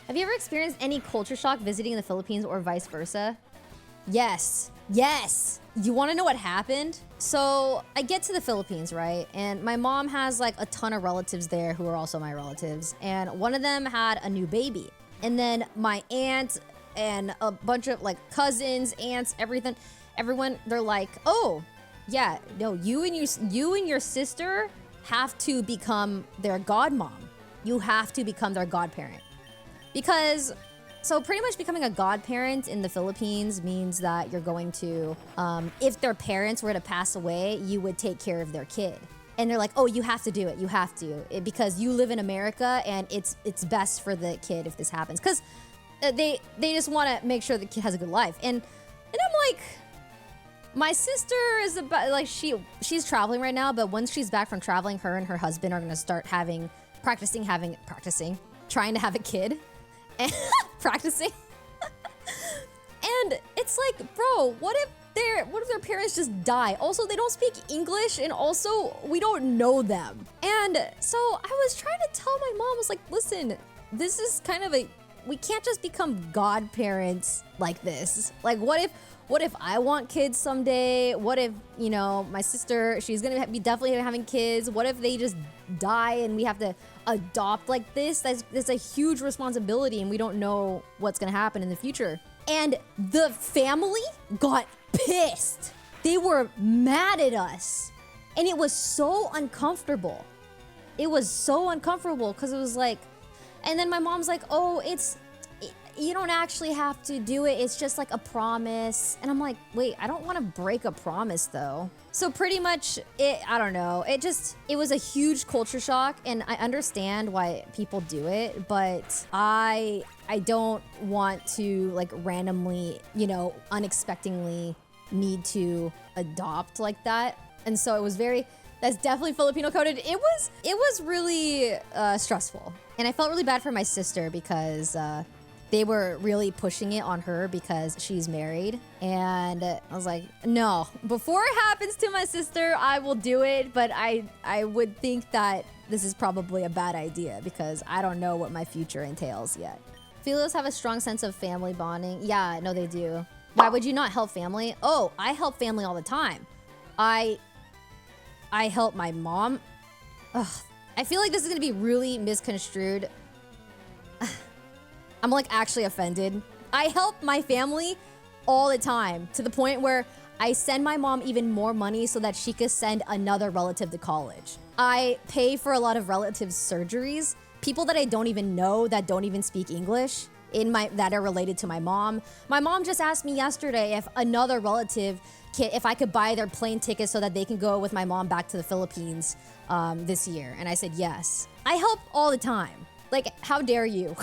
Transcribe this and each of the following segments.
Have you ever experienced any culture shock visiting the Philippines or vice versa? Yes. Yes. You want to know what happened? So I get to the Philippines, right? And my mom has like a ton of relatives there who are also my relatives. And one of them had a new baby. And then my aunt and a bunch of like cousins, aunts, everyone, they're like, oh, yeah, no, you and your sister have to become their godmom. You have to become their godparent. Because, so pretty much becoming a godparent in the Philippines means that you're going to, if their parents were to pass away, you would take care of their kid. And they're like, oh, you have to do it. You have to. Because you live in America and it's best for the kid if this happens. Because they just want to make sure the kid has a good life. And I'm like, my sister is about, like, she's traveling right now, but once she's back from traveling, her and her husband are going to start practicing, trying to have a kid. And practicing. And it's like, bro, what if their parents just die? Also, they don't speak English, and also we don't know them. And so I was trying to tell my mom, I was like, listen, this is kind of we can't just become godparents like this. Like, what if I want kids someday? What if, my sister, she's gonna be definitely having kids. What if they just die and we have to adopt like this? That's a huge responsibility, and we don't know what's gonna happen in the future. And the family got pissed. They were mad at us. And it was so uncomfortable. It was so uncomfortable because it was like, and then my mom's like, oh, you don't actually have to do it. It's just like a promise. And I'm like, wait, I don't want to break a promise though. So pretty much I don't know. It was a huge culture shock, and I understand why people do it, but I don't want to like randomly, unexpectedly need to adopt like that. And so that's definitely Filipino coded. It was really stressful. And I felt really bad for my sister because they were really pushing it on her because she's married. And I was like, no, before it happens to my sister, I will do it. But I would think that this is probably a bad idea because I don't know what my future entails yet. Filios have a strong sense of family bonding. Yeah, no, they do. Why would you not help family? Oh, I help family all the time. I help my mom. Ugh, I feel like this is gonna be really misconstrued. I'm like actually offended. I help my family all the time to the point where I send my mom even more money so that she could send another relative to college. I pay for a lot of relatives' surgeries. People that I don't even know that don't even speak English that are related to my mom. My mom just asked me yesterday if another relative if I could buy their plane tickets so that they can go with my mom back to the Philippines this year. And I said yes. I help all the time. Like, how dare you?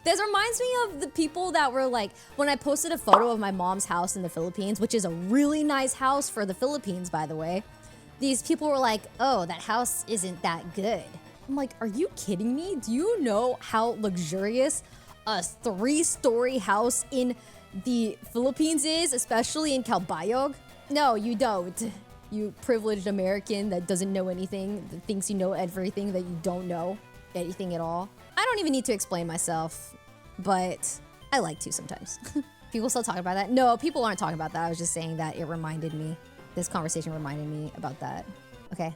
This reminds me of the people that were like, when I posted a photo of my mom's house in the Philippines, which is a really nice house for the Philippines, by the way. These people were like, oh, that house isn't that good. I'm like, are you kidding me? Do you know how luxurious a 3-story house in the Philippines is, especially in Calbayog? No, you don't. You privileged American that doesn't know anything, that thinks you know everything, that you don't know anything at all. I don't even need to explain myself, but I like to sometimes. People still talk about that? No, people aren't talking about that. I was just saying that this conversation reminded me about that. Okay.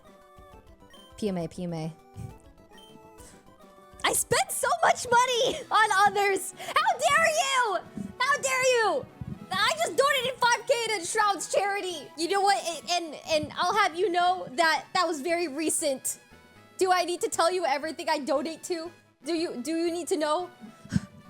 PMA. I spent so much money on others. How dare you? How dare you? I just donated 5K to Shroud's charity. You know what? And I'll have you know that was very recent. Do I need to tell you everything I donate to? Do you need to know?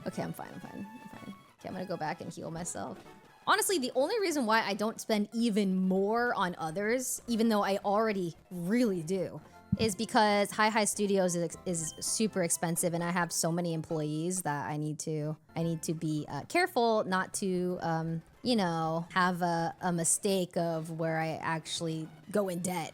Okay, I'm fine. Okay, I'm gonna go back and heal myself. Honestly, the only reason why I don't spend even more on others, even though I already really do, is because Hi Studios is super expensive, and I have so many employees that I need to be careful not to have a mistake of where I actually go in debt.